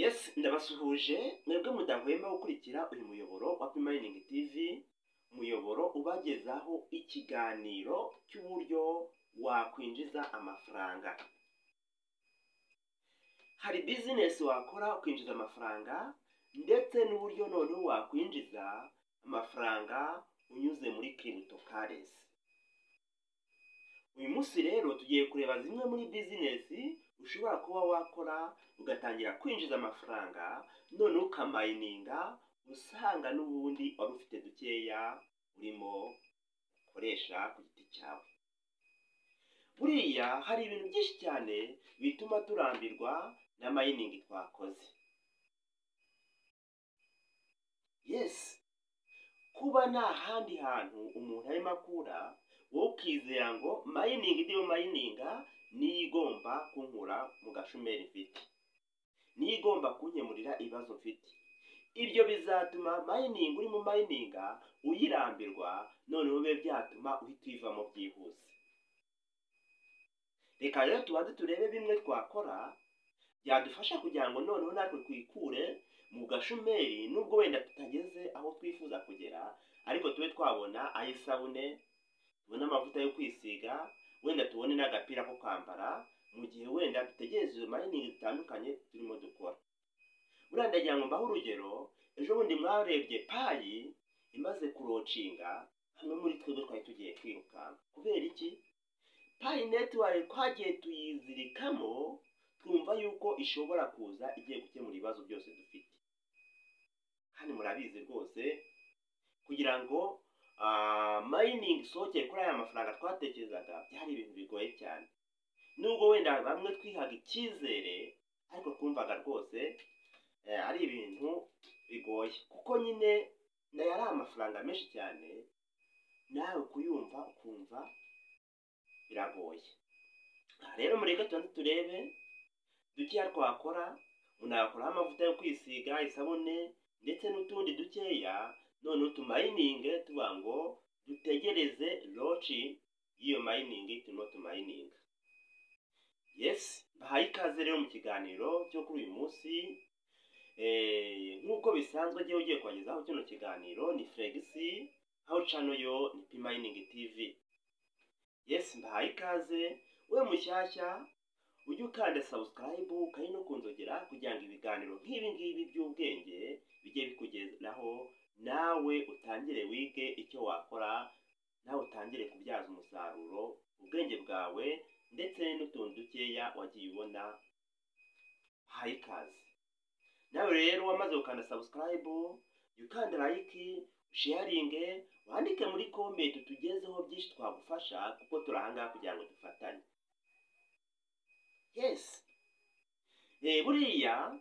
Yes, ndabasuhuje mwebwe mudahwema gukurikira uyu muyoboro wa P-Mining TV, umuyoboro ubagezaho ikiganiro cy'uburyo wakwinjiza amafaranga. Hari business wakora ukwinjiza amafaranga ndetse n'uburyo noneho wakwinjiza amafaranga unyuze muri cryptocurrency. Uyu munsi rero tugiye kureba zimwe muri business ushobora kuba wakora ugatangira kwinjiza amafaranga none ukamayininga usanga n'ubundi wari ufite dukeya urimo ukoresha ku giti cyawe. Buriya hari ibintu byinshi cyane bituma turambirwa na mining twakoze. Yes, kuba nta handi hantu umuntu arimo akura wowe ukizera ngo mining ndiyo mininga niyo igomba kunkura mu gashumeri mfite, niyo igomba kunkemurira ibibazo mfite. Ibyo bizatuma mining urimo mininga uyirambirwa noneho bibe byatuma uhita uyivamo byihuse. Reka rero tubanze turebe bimwe twakora byadufasha kugira ngo noneho natwe twikure mu gashumeri, nubwo wenda tutageze aho twifuza kugera, ariko tube twabona ay'isabune, tubone amavuta yo kwisiga, wenda tubone n'agapira ko kwambara mu gihe wenda dutegereza izo mining zitandukanye turimo dukora. Buriya ndagira ngo mbahe urugero, ejo bundi mwarebye payi imaze kurocinga, hamwe muri twebwe twari tugiye kwirukanka. Kubera iki? Payi network twagiye tuyizirikamo twumva yuko ishobora kuza igiye gukemura ibibazo byose dufite. Kandi murabizi rwose kugira ngo mining isohokeye kuri aya mafaranga twatekerezaga byari ibintu bigoye cyane. Nubwo wenda bamwe twihaga icyizere, ariko twumvaga rwose ari ibintu bigoye, kuko nyine nayo ari amafaranga menshi cyane, nawe kuyumva ukumva biragoye. Rero mureke tubanze turebe dukeya twakora. Umuntu agakoraho amavuta yo kwisiga, isabune ndetse n'utundi dukeya, noneho tumayininge tuvuga ngo dutegereze launch y'iyo mining turimo tumayininga. Yes, bahaye ikaze rero mu kiganiro cyo kuri uyu munsi. Nk'uko bisanzwe agiye ugiye kubagezaho kino kiganiro ni Fregisi, aho channel yo ni P-Mining TV. Yes, bahaye ikaze we mushyashya ujye ukanda subscribe kandi no kunzogera kugira ngo ibiganiro nk'ibi ngibi by'ubwenge bijye bikugeraho, nawe utangire wige icyo wakora, nawe utangire kubyaza umusaruro ubwenge bwawe ndetse n'utuntu dukeya wagiye ubona. Haye ikaze nawe rero wamaze gukanda subscribe, ukanda like, sharinge, wandike muri comment tugezeho byinshi twagufasha, kuko turahangaha kugira ngo dufatanye. Yes, buriya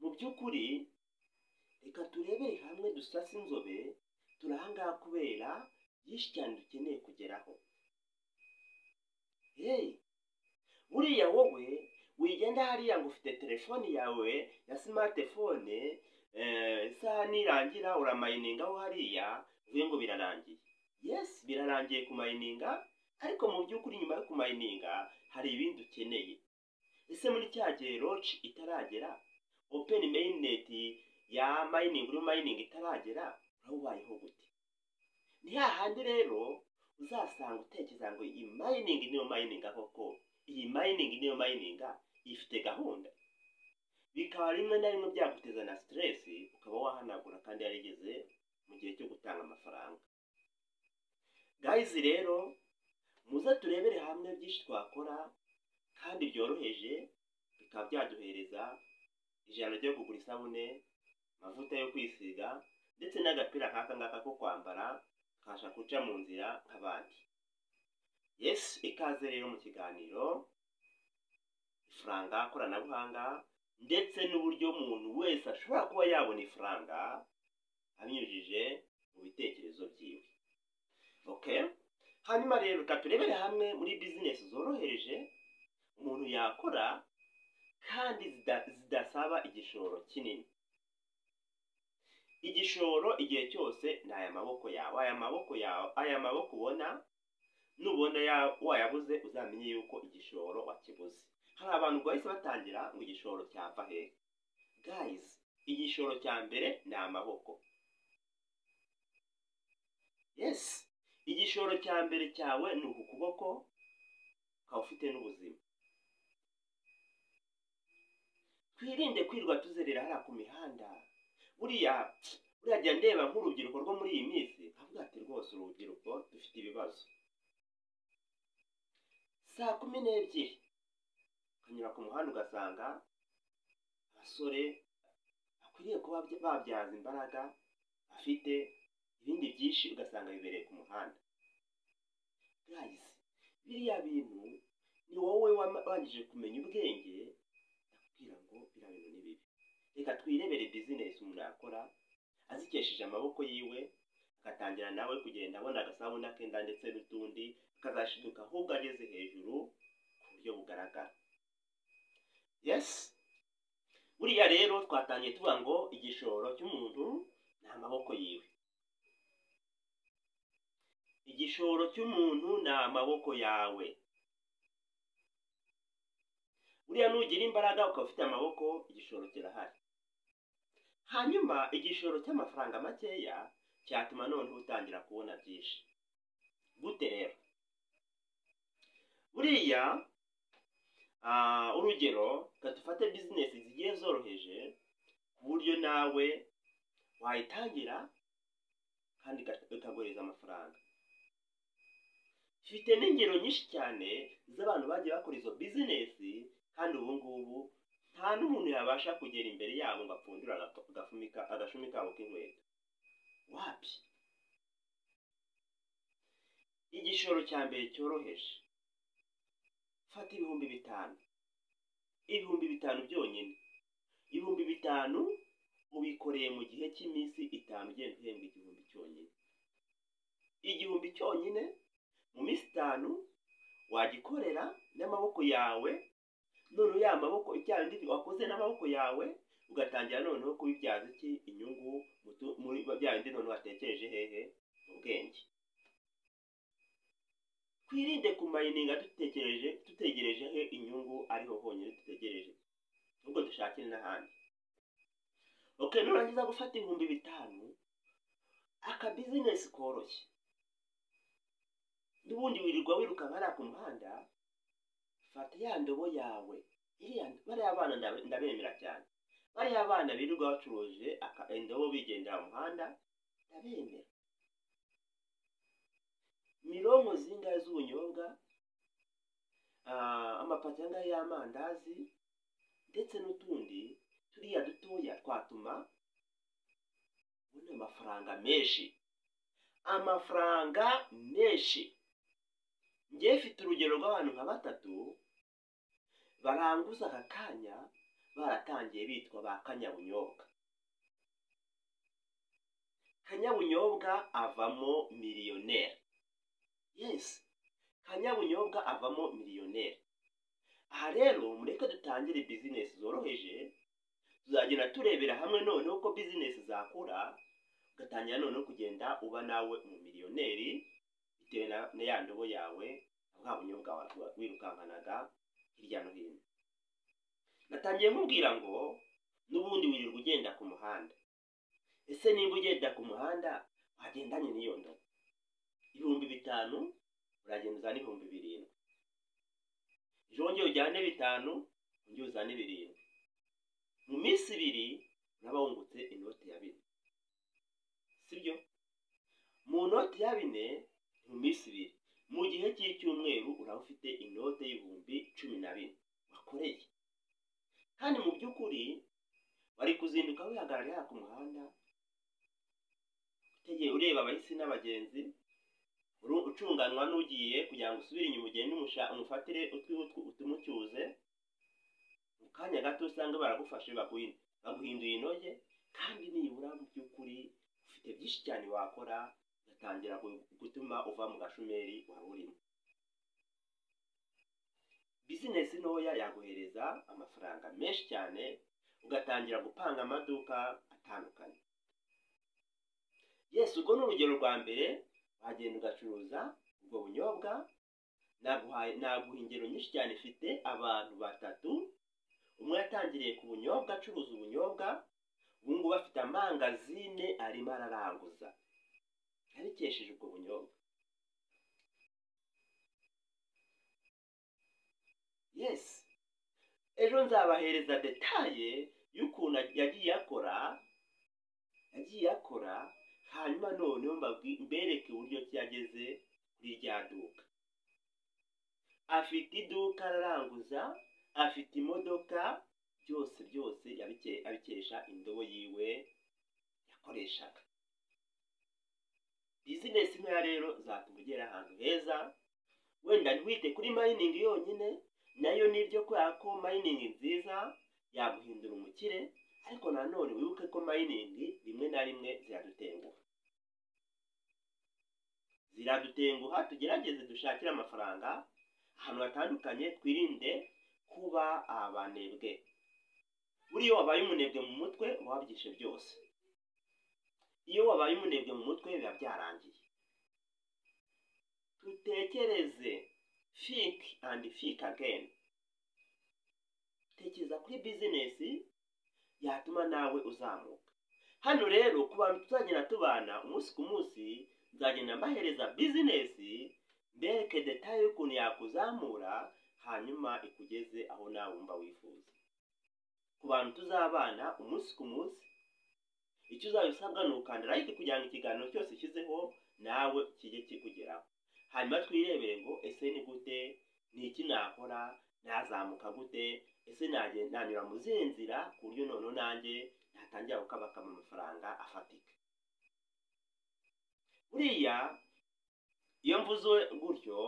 mu by'ukuri reka turebere hamwe dusase inzobe, turahangaha kubera byinshi cyane dukeneye kugeraho. Buriya wowe wigenda hariya ngo ufite telefoni yawe ya smartphone, isaha nirangira uramayiningaho hariya uvuye ngo birarangiye. Yes, birarangiye kumayininga, ariko mu by'ukuri nyuma yo kumayininga hari ibindi ukeneye. Ese muri cya gihe launch itaragera, open mainnet ya mining uri mining itaragera, urabayeho gute? Ni hahandi rero uzasanga utekereza ngo iyi mining niyo mining, koko iyi mining niyo mining ifite gahunda, bikaba rimwe na rimwe byaguteza na stress, ukaba wahanagura kandi yarigeze mu gihe cyo gutanga amafaranga. Guys, rero muze turebere hamwe byinshi twakora kandi byoroheje, bikaba byaduhereza ijana ryo kugura isabune, amavuta yo kwisiga ndetse n'agapira nk'aka ngaka ko kwambara kasha kuca mu nzira nk'abandi. Yes, ikaze rero mu kiganiro ifaranga, koranabuhanga ndetse n'uburyo umuntu wese ashobora kuba yabona ifaranga abinyujije mu bitekerezo byiwe. Okay, hanyuma rero reka turebere hamwe muri business zorohereje umuntu yakora kandi zidasaba igishoro kinini. Igishoro igihe cyose ni aya maboko yawe, aya maboko ubona, nubona wayabuze uzamenye yuko igishoro wakibuze. Hari abantu bahise batangira ngo igishoro cyava hehe. guys, igishoro cya mbere ni amaboko. Yes, igishoro cya mbere cyawe ni uku kuboko, ukaba ufite n'ubuzima. Twirinde kwirwa tuzerera hariya ku mihanda. Buriya jya ndeba nk'urubyiruko rwo muri iyi minsi, avuga ati rwose urubyiruko dufite ibibazo. Saa 12 ukanyura ku muhanda ugasanga abasore akwiriye kuba babyaza imbaraga, afite ibindi byinshi ugasanga bibereye ku muhanda. Guys, biriya bintu ni wowe wabanje kumenya ubwenge, ndakubwira ngo biriya bintu ni bibi. Reka twirebere business umuntu yakora azikesheje amaboko yiwe, agatangira nawe kugenda abona agasabuna kenda ndetse n'utundi, akazashiduka ahubwo ageze hejuru ku buryo bugaragara. Yes, buriya rero twatangiye tuvuga ngo igishoro cy'umuntu ni amaboko yiwe. Igishoro cy'umuntu ni amaboko yawe. Buriya nugira imbaraga ukaba ufite amaboko, igishoro kirahari. Hanyuma igishoro cy'amafaranga makeya cyatuma noneho utangira kubona byinshi. Gute rero? Buriya urugero dufate business zigiye zoroheje ku buryo nawe wayitangira kandi ikaguhereza amafaranga. Mfite n'ingero nyinshi cyane z'abantu bagiye bakora izo business, kandi ubu ngubu nta n'umuntu yabasha kugera imbere yabo ngo apfundure agashumi kabo k'inkweto. Wapi? Igishoro cya mbere cyoroheje, fata 5,000. 5,000 byonyine. 5,000 ubikoreye mu gihe cy'iminsi 5 ugenda uhembwa 1,000 cyonyine. 1,000 cyonyine mu minsi 5 wagikorera n'amaboko yawe. None ya maboko icyandi wakoze n'amaboko yawe ugatangira noneho kubibyaza inyungu muri bya bindi none watekereje hehe ubwenge. Twirinde kumayininga tutegereje he inyungu ariho honyine dutegereje, nubwo dushakire n'ahandi. Okay, nurangiza gufata 5,000 aka business koroshye, n'ubundi wirirwa wiruka nkara ku muhanda, fata ya ndobo yawe. Bariya abana ndabemera cyane. Bariya abana birirwa bacuruje indobo bigendera mu muhanda, ndabemera. Mirongo zingahe z'ubunyobwa, amapaki angahe y'amandazi ndetse n'utundi turiya dutoya twatuma ubona amafaranga menshi. Njye mfite urugero rw'abantu nka 3 baranguza aka kanya baratangiye bitwa ba Kanyabunyobwa. Kanyabunyobwa avamo miliyoneri. Yes, Kanyabunyobwa avamo miliyoneri. Aha rero mureke dutangire business zoroheje, tuzagenda turebera hamwe noneho uko business zakura, ugatangira noneho kugenda uba nawe mu miliyoneri bitewe na ya ndobo yawe, bwa bunyobwa wirukankanaga hirya no hino. Natangiye mubwira ngo n'ubundi wirirwa ugenda ku muhanda. Ese nimba ugenda ku muhanda wagendanye n'iyo ndobo, 5,000 uragenda uzana 7,000. Jongeye ujyane 5, ongeye uzane 7. Mu minsi 2 uraba wungutse inoti ya 4. Sibyo? Mu noti ya 4 mu minsi 2, mu gihe cy'icyumweru uraba ufite inote y'ibihumbi 12 wakoreye. Kandi mu by'ukuri bari kuzinduka wihagarara ku muhanda, utegeye ureba abahisi n'abagenzi, ucunganwa n'ugiye kugira ngo usubire inyuma ugende umufatire utumucyuze. Mu kanya gato usanga baragufashe baguhinduye inoge, kandi nibura mu by'ukuri ufite byinshi cyane wakora, ugatangira gutuma uva mu gashumeri wari urimo. Business ntoya yaguhereza amafaranga menshi cyane, ugatangira gupanga amaduka atandukanye. Yes, ubwo ni urugero rwa mbere, wagenda ugacuruza ubwo bunyobwa. Naguha ingero nyinshi cyane. Ifite abantu 3, umwe yatangiye yatangiriye ku bunyobwa, acuruza ubunyobwa, ubu ngubu afite amangazine arimo araranguza, yabikesheje ubwo bunyobwa. Yes, ejo nzabahereza detaye y'ukuntu yagiye akora, hanyuma noneho mbereke uburyo ki yageze kuri rya duka. Afite iduka araranguza, afite imodoka, byose abikesha indobo yiwe yakoreshaga. Bizinesi ntoya rero zatuma ugera ahantu heza. Wenda ntiwite kuri mining yonyine, nayo nibyo kubera ko mining nziza yaguhindura umukire, ariko nanone wibuke ko mining rimwe na rimwe ziradutenguha. Tugerageze dushakire amafaranga ahantu hatandukanye, twirinde kuba abanebwe. Buriya wabaye umunebwe mu mutwe uba wabyishe byose. Iyo wabaye umunebwe mu mutwe biba byarangiye. Tutekereze, think and think again. Tekereza kuri bizinesi yatuma nawe uzamuka. Hano rero ku bantu tuzagenda tubana umunsi ku munsi, nzagenda mbahereza bizinesi, mbereke detaye y'ukuntu yakuzamura, hanyuma ikugeze aho nawe wumva wifuza. Ku bantu tuzabana umunsi ku munsi, icyo uzabisabwa ni ukanda like kugira ngo ikiganiro cyose ushyizeho nawe kijye kikugeraho. Hanyuma twirebere ngo ese ni gute, ni iki nakora, nazamuka gute, ese nanyura mu zihe nzira ku buryo noneho nanjye natangira gukabakama amafaranga afatika. Buriya iyo mvuze gutyo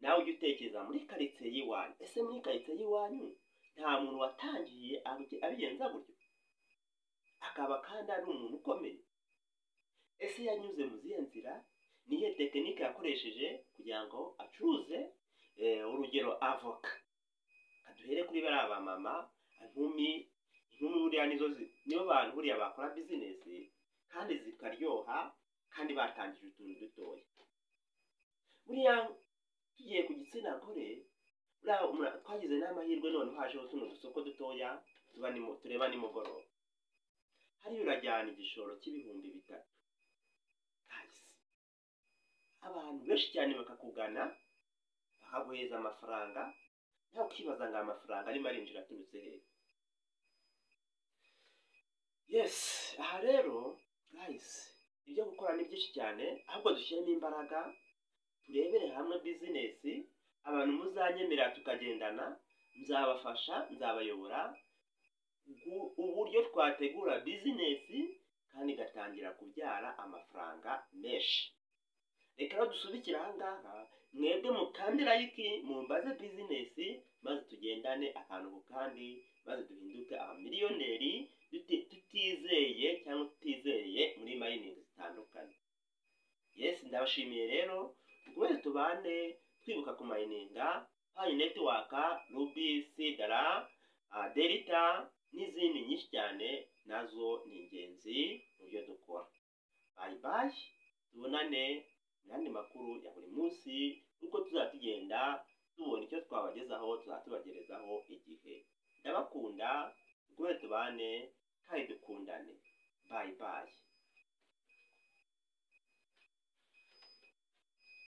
nawe ujye utekereza muri karitsiye y'iwanyu. Ese muri karitsiye y'iwanyu nta muntu watangiye abigenza gutyo, akaba kandi ari umuntu ukomeye? Ese yanyuze mu zihe nzira? Nihe tekinike yakoresheje kugira ngo acuruze? Urugero avoka, kaduhere kuri bariya bamama, inkumi buriya nibo bantu buriya bakora bizinesi kandi zikaryoha, kandi batangije utuntu dutoya. Buriya tugiye ku gitsina gore, twagize n'amahirwe none hajeho tuno dusoko dutoya tureba nimugoroba. Hariya urajyana igishoro cy'ibihumbi 3. Abantu benshi cyane bakakugana, bakaguheza amafaranga, nawe ukibaza ngo amafaranga arimo arinjira aturutse hehe? Yes, aha rero guys, ibyo gukora ni byinshi cyane, ahubwo dushyiremo imbaraga, turebere hamwe bizinesi. Abantu muzanyemera tukagendana, nzabafasha, nzabayobora uburyo twategura bizinesi kandi igatangira kubyara amafaranga menshi. Reka rero dusubikire aha ngaha, mwebwe mukande like, mumbaze bizinesi, maze tugendane akantu ku kandi, maze duhinduke abamiliyoneri tutizeye cyangwa tutizeye muri mining zitandukanye. Yes, ndabashimiye rero, twese tubane twibuka ku mininga, Pi Network, Ruby, Cedar, Delta n'izindi nyinshi cyane, nazo ni ingenzi mu byo dukora. Bye bye, tubonane n'andi makuru ya buri munsi, uko tuzatugenda tubona icyo twabagezaho, tuzatubagerezaho igihe. Ndabakunda, twese tubane kandi dukundane. Bye bye.